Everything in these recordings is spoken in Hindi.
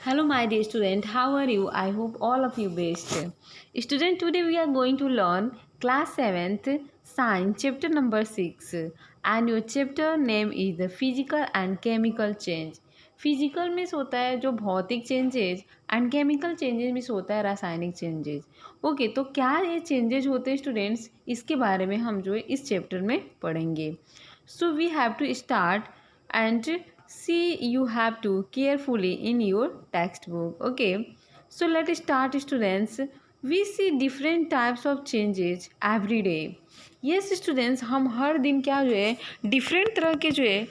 Hello my dear student, how are you? I hope all of you best. Student, today we are going to learn class 7th science chapter number 6 and your chapter name is the physical and chemical change. Physical means होता है जो भौतिक changes and chemical changes means होता है रासायनिक चेंजेज। ओके, तो क्या ये चेंजेज होते हैं स्टूडेंट्स, इसके बारे में हम जो है इस चैप्टर में पढ़ेंगे। So we have to start and see you have to carefully in your textbook. Okay, so let's start students. We see different types of changes every day. Yes students, हम हर दिन क्या जो है डिफरेंट तरह के जो है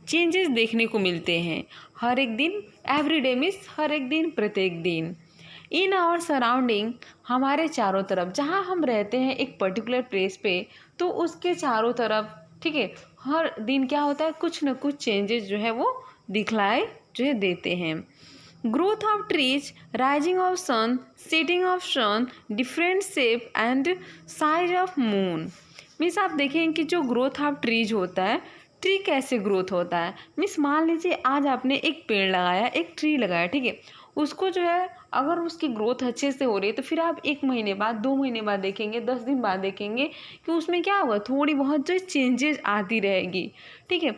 चेंजेस देखने को मिलते हैं। हर एक दिन, एवरी डे मीन्स हर एक दिन, प्रत्येक दिन। इन आवर सराउंडिंग, हमारे चारों तरफ, जहाँ हम रहते हैं एक पर्टिकुलर प्लेस पे, तो उसके चारों तरफ, ठीक है, हर दिन क्या होता है, कुछ न कुछ चेंजेस जो है वो दिखलाए जो है देते हैं। Growth of trees, rising of sun, setting of sun, different shape and size of moon. Means आप देखें कि जो ग्रोथ ऑफ ट्रीज होता है, ट्री कैसे ग्रोथ होता है। मीन्स मान लीजिए आज आपने एक पेड़ लगाया, एक ट्री लगाया, ठीक है, उसको जो है अगर उसकी ग्रोथ अच्छे से हो रही है तो फिर आप 1 महीने बाद, 2 महीने बाद देखेंगे, 10 दिन बाद देखेंगे कि उसमें क्या होगा, थोड़ी बहुत जो चेंजेस आती रहेगी। ठीक है,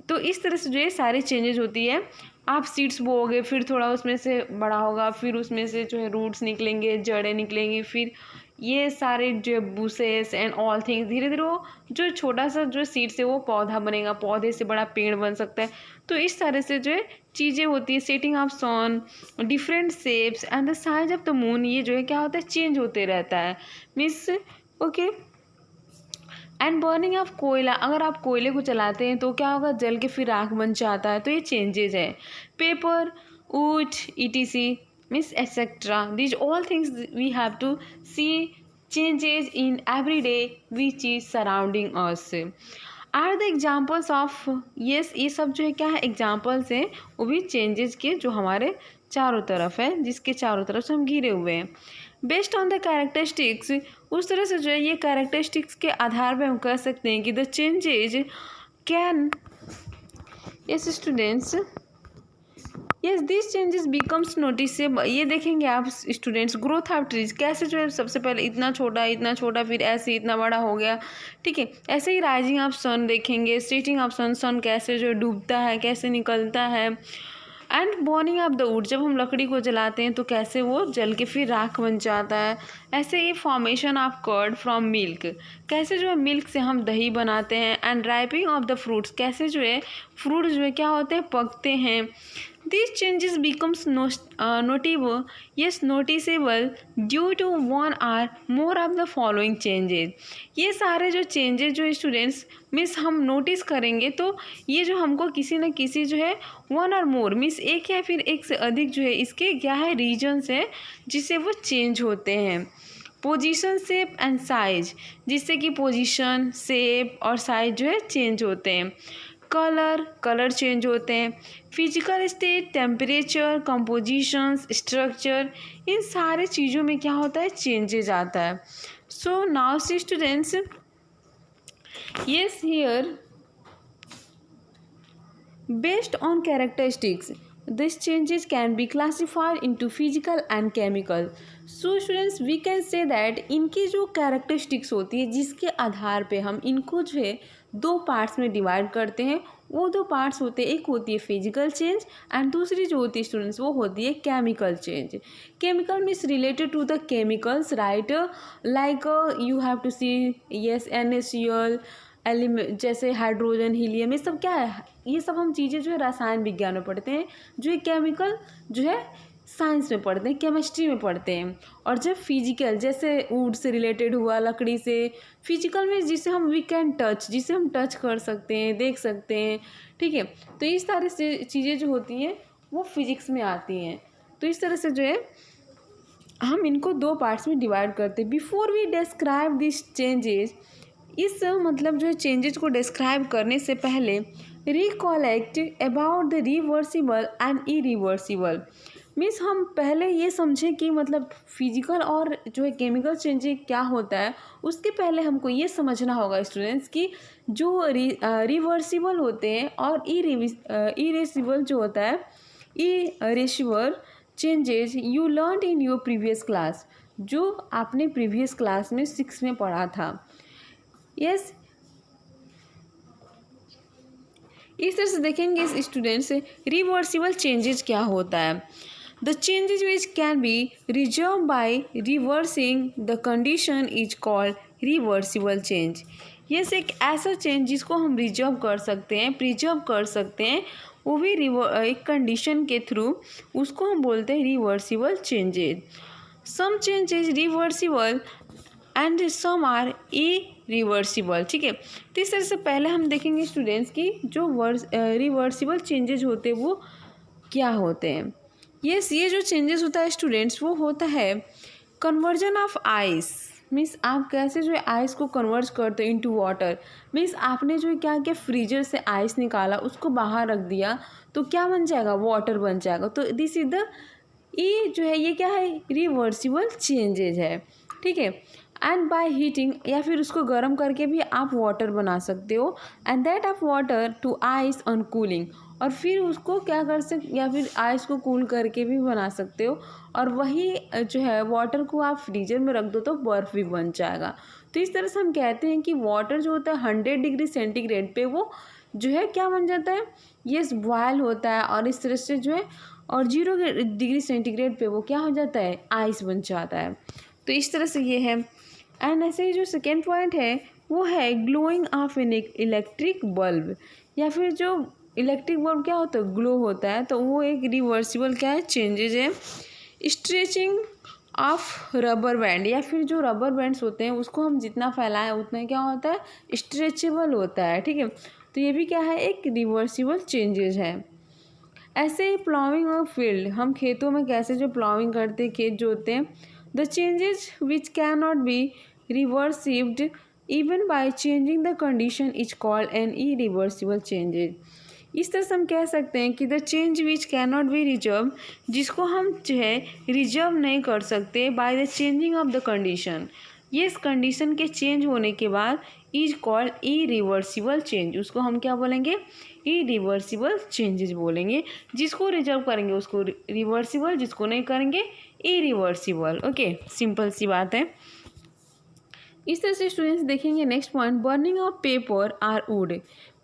तो इस तरह से जो है सारी चेंजेस होती है। आप सीड्स बोओगे, फिर थोड़ा उसमें से बड़ा होगा, फिर उसमें से जो है रूट्स निकलेंगे, जड़ें निकलेंगी, फिर ये सारे जो बूसेस एंड ऑल थिंग्स, धीरे धीरे वो जो छोटा सा जो सीड से वो पौधा बनेगा, पौधे से बड़ा पेड़ बन सकता है। तो इस तरह से जो है चीज़ें होती है। Setting of sun, different shapes and the size of the moon, ये जो है क्या होता है, चेंज होते रहता है। Means okay, and burning of कोयला, अगर आप कोयले को जलाते हैं तो क्या होगा, जल के फिर राख बन जाता है, तो ये चेंजेज है। Paper, wood, ETC means etcetera, these all things we have to see changes in every day which is surrounding us. Are the examples of, yes, ये सब जो है क्या है, एग्जाम्पल्स हैं वो भी चेंजेस के जो हमारे चारों तरफ है, जिसके चारों तरफ से हम घिरे हुए हैं। बेस्ड ऑन द कैरेक्टरिस्टिक्स, उस तरह से जो है ये कैरेक्टरिस्टिक्स के आधार पर हम कह सकते हैं कि the changes can, yes students, yes this changes becomes noticeable. ये देखेंगे आप स्टूडेंट्स, ग्रोथ ऑफ ट्रीज कैसे जो है सबसे पहले इतना छोटा फिर ऐसे इतना बड़ा हो गया। ठीक है, ऐसे ही राइजिंग ऑफ सन देखेंगे, सेटिंग ऑफ सन, सन कैसे जो है डूबता है, कैसे निकलता है। And burning of the wood, जब हम लकड़ी को जलाते हैं तो कैसे वो जल के फिर राख बन जाता है। ऐसे ही formation of curd from milk, कैसे जो है मिल्क से हम दही बनाते हैं। And ripening of the fruits, कैसे जो है फ्रूट जो है क्या होते हैं, पकते हैं। These changes becomes notable, yes noticeable due to one or more of the following changes। ये सारे जो चेंजेस जो स्टूडेंट्स मीन्स हम नोटिस करेंगे तो ये जो हमको किसी न किसी जो है वन और मोर मीन्स एक या फिर एक से अधिक जो है इसके क्या है रीजन्स है जिससे वो चेंज होते हैं। पोजीशन, शेप एंड साइज, जिससे कि पोजीशन, शेप और साइज जो है चेंज होते हैं। कलर चेंज होते हैं। Physical state, temperature, compositions, structure, इन सारे चीज़ों में क्या होता है, चेंजेज आता है। So now see students, yes here based on characteristics, these changes can be classified into physical and chemical। So students, we can say that इनकी जो characteristics होती है जिसके आधार पे हम इनको जो है 2 पार्ट्स में डिवाइड करते हैं। वो 2 पार्ट्स होते हैं, एक होती है फिजिकल चेंज एंड दूसरी जो होती है स्टूडेंट्स वो होती है chemical change. Chemical means related to the chemicals, right, like you have to see, yes, NaCl element जैसे हाइड्रोजन, हीलियम, ये सब क्या है, ये सब हम चीज़ें जो है रसायन विज्ञान में पढ़ते हैं, जो है केमिकल जो है साइंस में पढ़ते हैं, केमिस्ट्री में पढ़ते हैं। और जब फिजिकल जैसे वुड से रिलेटेड हुआ, लकड़ी से, फिजिकल में जिसे हम वी कैन टच, जिसे हम टच कर सकते हैं, देख सकते हैं। ठीक है, तो इस तरह से चीज़ें जो होती हैं वो फिजिक्स में आती हैं। तो इस तरह से जो है हम इनको 2 पार्ट्स में डिवाइड करते हैं। Before we describe this changes, इस मतलब जो है चेंजेस को डिस्क्राइब करने से पहले रिकॉलेक्ट about the reversible and irreversible, means हम पहले ये समझें कि मतलब फिजिकल और जो है केमिकल चेंजेस क्या होता है। उसके पहले हमको ये समझना होगा स्टूडेंट्स कि जो रिवर्सिबल होते हैं और इरिवर्सिबल जो होता है irreversible changes you learned in your previous class, जो आपने प्रीवियस क्लास में 6 में पढ़ा था। यस, इस तरह से देखेंगे इस स्टूडेंट्स रिवर्सिबल चेंजेस क्या होता है। The changes which can be reserve by reversing the condition is called reversible change. Yes, एक ऐसा चेंज जिसको हम रिजर्व कर सकते हैं, प्रिजर्व कर सकते हैं, वो भी एक कंडीशन के थ्रू, उसको हम बोलते हैं reversible changes. Some changes reversible and some are irreversible. ठीक है, तो इस तरह से पहले हम देखेंगे स्टूडेंट्स की जो रिवर्सिबल चेंजेस होते हैं वो क्या होते हैं। यस, ये जो चेंजेस होता है स्टूडेंट्स वो होता है कन्वर्जन ऑफ आइस। मीन्स आप कैसे जो है आइस को कन्वर्ट करते हो इनटू वाटर। मीन्स आपने जो क्या किया, फ्रीजर से आइस निकाला, उसको बाहर रख दिया, तो क्या बन जाएगा, वाटर बन जाएगा। तो दिस इज द जो है ये क्या है, रिवर्सिबल चेंजेज है। ठीक है, एंड बाय हीटिंग, या फिर उसको गर्म करके भी आप वाटर बना सकते हो। And that of water to ice on cooling, और फिर उसको क्या कर सकते, या फिर आइस को कूल करके भी बना सकते हो, और वही जो है वाटर को आप फ्रीजर में रख दो तो बर्फ़ भी बन जाएगा। तो इस तरह से हम कहते हैं कि वाटर जो होता है 100 डिग्री सेंटीग्रेड पे वो जो है क्या बन जाता है, यस बॉयल होता है, और इस तरह से जो है और 0 डिग्री सेंटीग्रेड पे वो क्या हो जाता है, आइस बन जाता है। तो इस तरह से ये है। एंड ऐसे ही जो सेकेंड पॉइंट है वो है glowing of an electric bulb, या फिर जो इलेक्ट्रिक बल्ब क्या होता है, ग्लो होता है, तो वो एक रिवर्सिबल क्या है, चेंजेज है। स्ट्रेचिंग ऑफ रबर बैंड, या फिर जो रबर बैंड्स होते हैं उसको हम जितना फैलाएं उतना क्या होता है, स्ट्रेचेबल होता है। ठीक है, तो ये भी क्या है, एक रिवर्सिबल चेंजेज है। ऐसे ही प्लाविंग और फील्ड, हम खेतों में कैसे जो प्लाविंग करते हैं, खेत जोतते हैं, the changes which can not be reversed even by changing the condition is called an irreversible changes. इस तरह से हम कह सकते हैं कि the change which can not be reserve, जिसको हम जो है रिजर्व नहीं कर सकते, by the changing of the condition, ये इस कंडीशन के चेंज होने के बाद इज कॉल्ड इरिवर्सिबल चेंज, उसको हम क्या बोलेंगे, इरिवर्सिबल चेंजेस बोलेंगे। जिसको रिजर्व करेंगे उसको रिवर्सिबल, जिसको नहीं करेंगे इरिवर्सिबल। ओके, सिंपल सी बात है। इस तरह से स्टूडेंट्स देखेंगे next point, burning of paper or wood.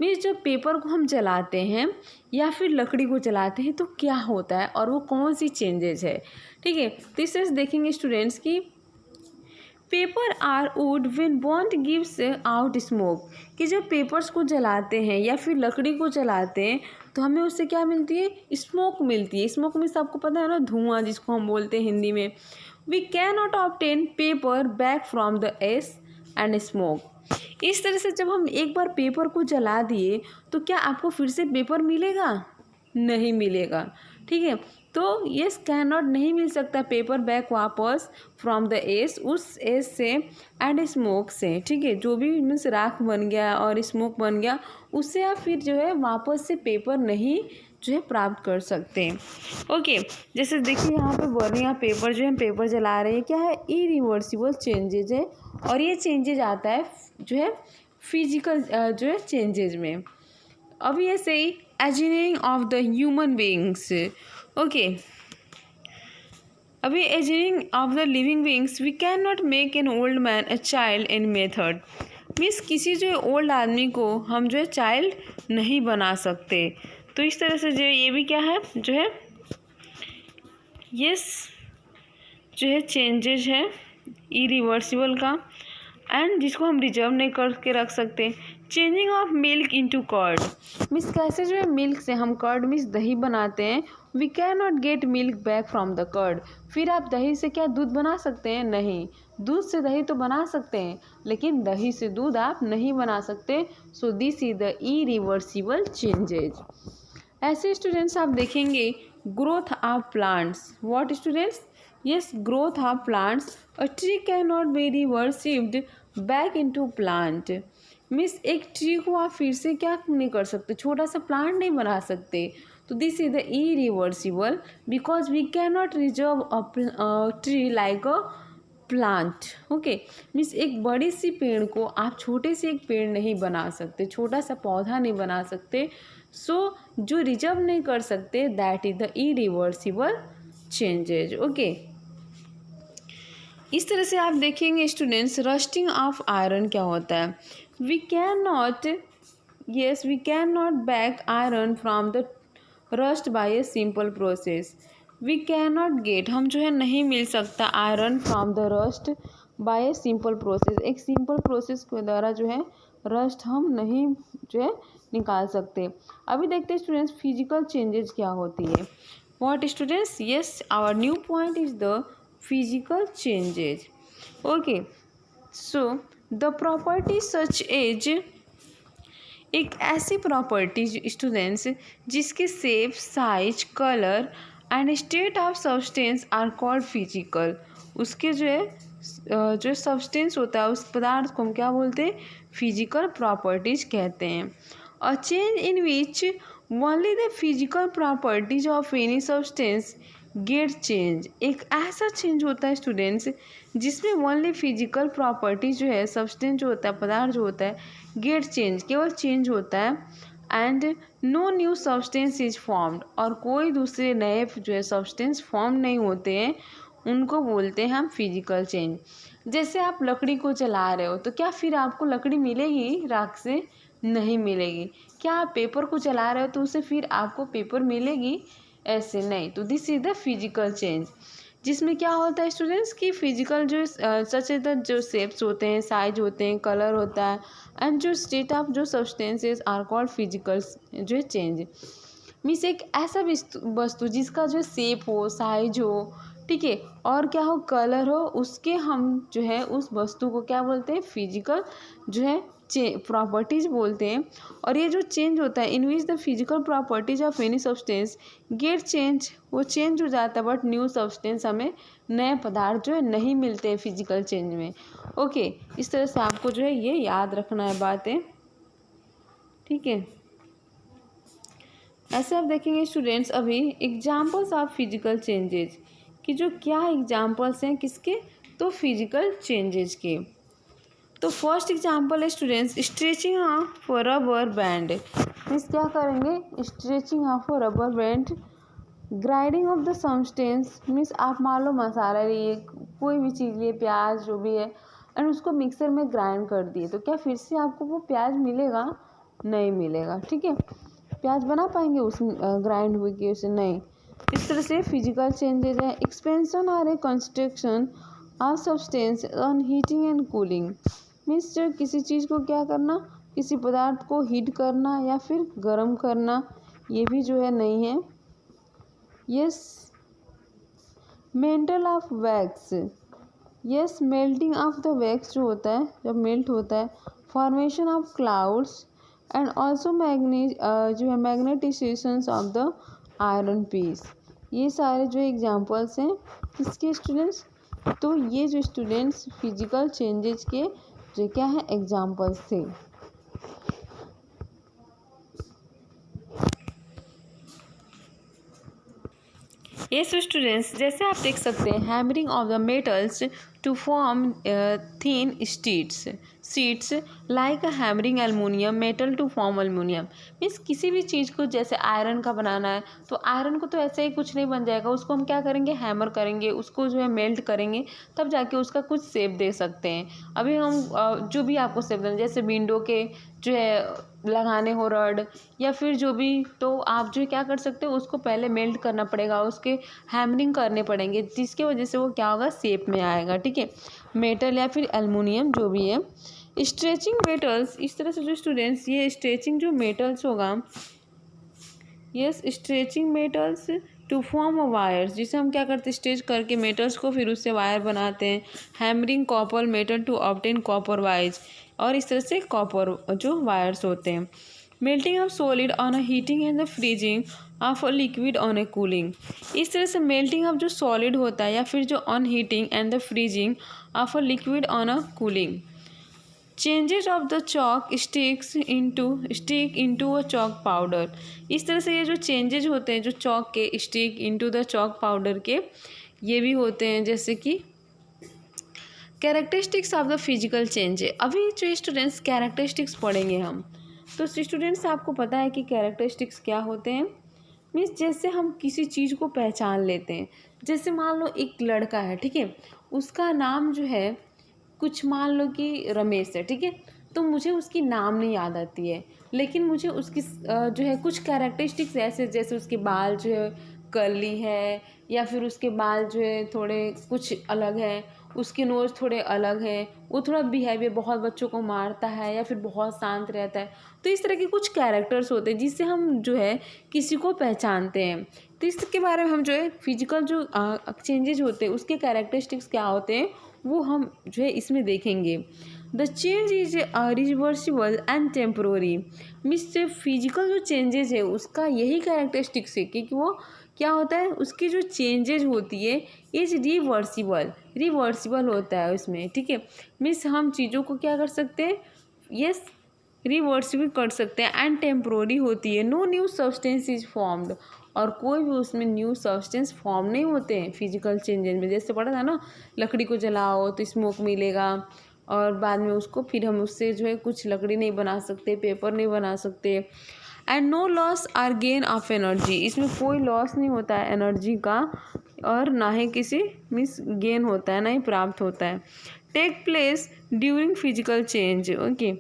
Means जब पेपर को हम जलाते हैं या फिर लकड़ी को जलाते हैं तो क्या होता है और वो कौन सी चेंजेस है। ठीक है, तो इस तरह से देखेंगे स्टूडेंट्स की paper or wood when burned gives out smoke, कि जब पेपर्स को जलाते हैं या फिर लकड़ी को जलाते हैं तो हमें उससे क्या मिलती है, स्मोक मिलती है। स्मोक मीन्स आपको पता है ना, धुआं जिसको हम बोलते हैं हिंदी में। We can not obtain paper back from the ash and smoke. इस तरह से जब हम एक बार पेपर को जला दिए तो क्या आपको फिर से पेपर मिलेगा, नहीं मिलेगा। ठीक है, तो यस कैन नॉट नहीं मिल सकता पेपर बैक वापस फ्रॉम द एस, उस एस से एंड स्मोक से। ठीक है, जो भी मीन्स राख बन गया और स्मोक बन गया, उससे आप फिर जो है वापस से पेपर नहीं जो है प्राप्त कर सकते हैं। ओके, जैसे देखिए यहाँ पे बर्निंग ऑफ पेपर, जो है पेपर जला रहे हैं, क्या है, इरिवर्सिबल चेंजेज है, और ये चेंजेज आता है जो है फिजिकल जो है चेंजेज में। अब ये सही ageing of the human beings. Okay, अभी ageing of the living beings, we can not make an old man a child in method. Means किसी जो ओल्ड आदमी को हम जो है चाइल्ड नहीं बना सकते। तो इस तरह से जो ये भी क्या है, जो है यस जो है चेंजेज है इरिवर्सिबल का, एंड जिसको हम रिजर्व नहीं करके रख सकते। Changing of milk into curd, means कैसे जो है मिल्क से हम कर्ड मीन्स दही बनाते हैं। We can not get milk back from the curd, फिर आप दही से क्या दूध बना सकते हैं, नहीं। दूध से दही तो बना सकते हैं लेकिन दही से दूध आप नहीं बना सकते। So this is the irreversible changes. ऐसे स्टूडेंट्स आप देखेंगे growth of plants. What students, yes growth of plants, a tree can not be reversed back into plant. Means एक ट्री को आप फिर से क्या नहीं कर सकते, छोटा सा प्लांट नहीं बना सकते। तो this is the irreversible because we can not reserve a tree like a plant. Okay, means एक बड़ी सी पेड़ को आप छोटे से एक पेड़ नहीं बना सकते, छोटा सा पौधा नहीं बना सकते। सो जो रिजर्व नहीं कर सकते that is the irreversible changes. Okay, इस तरह से आप देखेंगे स्टूडेंट्स, रस्टिंग ऑफ आयरन क्या होता है। We can not, yes we cannot back iron from the rust by a simple process। we cannot get, हम जो है नहीं मिल सकता iron from the rust by a simple process, एक सिंपल प्रोसेस के द्वारा जो है रस्ट हम नहीं जो है निकाल सकते। अभी देखते हैं स्टूडेंट्स फिजिकल चेंजेस क्या होती है। What students, yes our new point is the physical changes. Okay, so the property such as, एक ऐसी प्रॉपर्टीज स्टूडेंट्स जिसके shape, size, colour and state of substance are called physical. उसके जो है जो सब्सटेंस होता है उस पदार्थ को हम क्या बोलते हैं, फिजिकल प्रॉपर्टीज कहते हैं। A change in which only the physical properties of any substance get change, एक ऐसा चेंज होता है स्टूडेंट्स जिसमें ओनली फिजिकल प्रॉपर्टी जो है, सब्सटेंस जो होता है, पदार्थ जो होता है, गेट चेंज, केवल चेंज होता है। And no new substance is formed, और कोई दूसरे नए जो है सब्सटेंस फॉर्म नहीं होते हैं, उनको बोलते हैं हम फिजिकल चेंज। जैसे आप लकड़ी को जला रहे हो तो क्या फिर आपको लकड़ी मिलेगी राख से, नहीं मिलेगी। क्या आप पेपर को जला रहे हो तो उससे फिर आपको पेपर मिलेगी, ऐसे नहीं। तो this is the physical change, जिसमें क्या होता है स्टूडेंट्स की फिजिकल जो सच द जो शेप्स होते हैं, साइज होते हैं, कलर होता है एंड जो स्टेट ऑफ जो सब्सटेंसेस आर कॉल्ड फिजिकल जो है चेंज। मीन्स एक ऐसा वस्तु जिसका जो शेप हो, साइज हो, ठीक है, और क्या हो, कलर हो, उसके हम जो है उस वस्तु को क्या बोलते हैं, फिजिकल जो है प्रॉपर्टीज बोलते हैं। और ये जो चेंज होता है in which the physical properties of any substance get change, वो चेंज हो जाता है बट न्यू सब्सटेंस, हमें नए पदार्थ जो है नहीं मिलते हैं फिजिकल चेंज में। ओके, इस तरह से आपको जो है ये याद रखना है बातें, ठीक है। ऐसे आप देखेंगे स्टूडेंट्स अभी एग्जाम्पल्स ऑफ फिजिकल चेंजेज कि जो क्या एग्जाम्पल्स हैं किसके, तो फिजिकल चेंजेज के। तो फर्स्ट एग्जाम्पल है students stretching of rubber band. Means क्या करेंगे, stretching of rubber band, grinding of the substance. Means आप मान लो मसाला लिए, कोई भी चीज़ लिए, प्याज जो भी है, एंड उसको मिक्सर में ग्राइंड कर दिए, तो क्या फिर से आपको वो प्याज मिलेगा, नहीं मिलेगा, ठीक है। प्याज बना पाएंगे उस ग्राइंड हुई की उसे, नहीं। इस तरह से फिजिकल चेंजेज है। एक्सपेंशन और a construction of substance on heating and cooling. Means जो किसी चीज़ को क्या करना, किसी पदार्थ को हीट करना या फिर गर्म करना, ये भी जो है नहीं है। Yes, mental of wax, yes melting of the wax जो होता है, जब मेल्ट होता है, formation of clouds and also जो है मैग्नेटिजेशन ऑफ द आयरन पीस। ये सारे जो एग्जांपल्स हैं किसके स्टूडेंट्स, तो ये जो स्टूडेंट्स फिजिकल चेंजेस के जो क्या है एग्जांपल्स थे। ये स्टूडेंट्स जैसे आप देख सकते हैं hammering of the metals to form thin sheets like hammering aluminium metal to form aluminium. Means किसी भी चीज़ को जैसे आयरन का बनाना है तो आयरन को तो ऐसे ही कुछ नहीं बन जाएगा, उसको हम क्या करेंगे, हैमर करेंगे, उसको जो है मेल्ट करेंगे, तब जाके उसका कुछ शेप दे सकते हैं। अभी हम जो भी आपको शेप देना, जैसे विंडो के जो है लगाने हो रड या फिर जो भी, तो आप जो क्या कर सकते हो, उसको पहले मेल्ट करना पड़ेगा, उसके हैमरिंग करने पड़ेंगे, जिसकी वजह से वो क्या होगा, शेप में आएगा, ठीक है। मेटल या फिर एल्युमिनियम जो भी है। स्ट्रेचिंग मेटल्स, इस तरह से जो स्टूडेंट्स ये स्ट्रेचिंग जो मेटल्स होगा, yes stretching metals to form wires, जिसे हम क्या करते हैं, स्ट्रेच करके मेटल्स को फिर उससे वायर बनाते हैं। Hammering copper metal to obtain copper wires, और इस तरह से कॉपर जो वायर्स होते हैं। Melting of solid on a heating and the freezing of a liquid on a cooling. इस तरह से मेल्टिंग ऑफ जो सॉलिड होता है या फिर जो on heating and the freezing of a liquid on a cooling. Changes of the chalk stick into a chalk powder. इस तरह से ये जो चेंजेज होते हैं जो चॉक के stick into the chalk powder के, ये भी होते हैं। जैसे कि characteristics of the physical change है। अभी जो स्टूडेंट्स कैरेक्टरिस्टिक्स पढ़ेंगे हम, तो स्टूडेंट्स आपको पता है कि कैरेक्टरिस्टिक्स क्या होते हैं। मीन्स जैसे हम किसी चीज़ को पहचान लेते हैं, जैसे मान लो एक लड़का है, ठीक है, उसका नाम जो है कुछ मान लो कि रमेश है, ठीक है, तो मुझे उसकी नाम नहीं याद आती है, लेकिन मुझे उसकी जो है कुछ कैरेक्टरिस्टिक्स ऐसे, जैसे उसके बाल जो है कर्ली है, या फिर उसके बाल जो है थोड़े कुछ अलग है, उसके नोज थोड़े अलग है, वो थोड़ा बिहेवियर बहुत बच्चों को मारता है या फिर बहुत शांत रहता है। तो इस तरह के कुछ कैरेक्टर्स होते हैं जिससे हम जो है किसी को पहचानते हैं। तो इसके बारे में हम जो है फिजिकल जो चेंजेज होते हैं उसके कैरेक्टरिस्टिक्स क्या होते हैं वो हम जो है इसमें देखेंगे। The change is reversible and temporary. Means physical जो चेंजेज है उसका यही कैरेक्टरिस्टिक्स है कि वो क्या होता है, उसकी जो चेंजेज होती है इज रिवर्सिबल होता है उसमें, ठीक है। मीन्स हम चीज़ों को क्या कर सकते हैं, यस, रिवर्सिबल कर सकते हैं। एंड टेम्प्रोरी होती है, no new substance is formed, और कोई भी उसमें न्यू सब्सटेंस फॉर्म नहीं होते हैं फिजिकल चेंजेस में। जैसे पढ़ा था ना, लकड़ी को जलाओ तो स्मोक मिलेगा, और बाद में उसको फिर हम उससे जो है कुछ लकड़ी नहीं बना सकते, पेपर नहीं बना सकते। And no loss or gain of energy, इसमें कोई लॉस नहीं होता है एनर्जी का, और ना ही किसी मीन्स गेन होता है, ना ही प्राप्त होता है। Take place during physical change, okay.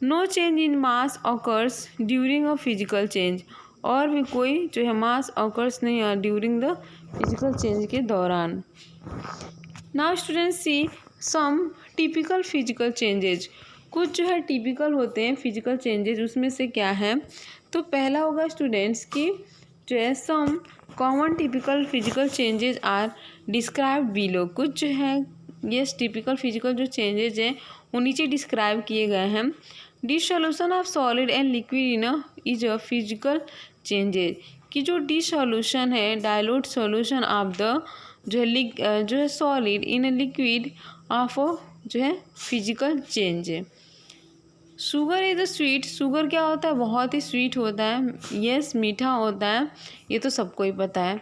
No change in mass occurs during a physical change, और भी कोई जो है मास ऑकर्स नहीं है ड्यूरिंग द फिजिकल चेंज के दौरान। नाउ स्टूडेंट्स सी सम टिपिकल फिजिकल चेंजेज, कुछ जो है टिपिकल होते हैं फिजिकल चेंजेज, उसमें से क्या है। तो पहला होगा स्टूडेंट्स की जो है some common typical physical changes are described below. कुछ जो है ये टिपिकल फिजिकल जो चेंजेज हैं वो नीचे डिस्क्राइब किए गए हैं। Dissolution of solid and liquid in is a physical changes, कि जो डिसोल्यूशन है डायलूट सॉल्यूशन ऑफ द जो है solid in a liquid of जो है फिजिकल चेंज है। Sugar is a sweet, sugar क्या होता है, बहुत ही स्वीट होता है, यस, मीठा होता है, ये तो सबको ही पता है।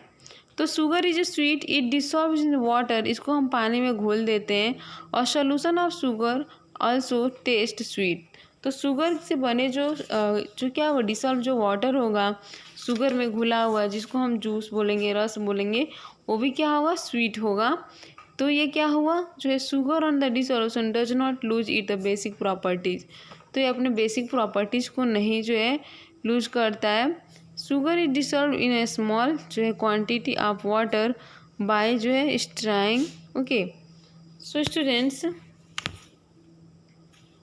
तो sugar is a sweet, it dissolves in water, इसको हम पानी में घोल देते हैं। और solution of sugar also test sweet, तो शुगर से बने जो क्या वो डिसॉल्व जो वाटर होगा शुगर में घुला हुआ, जिसको हम जूस बोलेंगे, रस बोलेंगे, वो भी क्या होगा, स्वीट होगा। तो ये क्या हुआ, जो है sugar on the dissolution does not lose it the basic properties, तो ये अपने बेसिक प्रॉपर्टीज़ को नहीं जो है लूज करता है। Sugar is dissolve in A small जो है क्वांटिटी ऑफ वाटर बाय जो है स्ट्राइंग, ओके। So students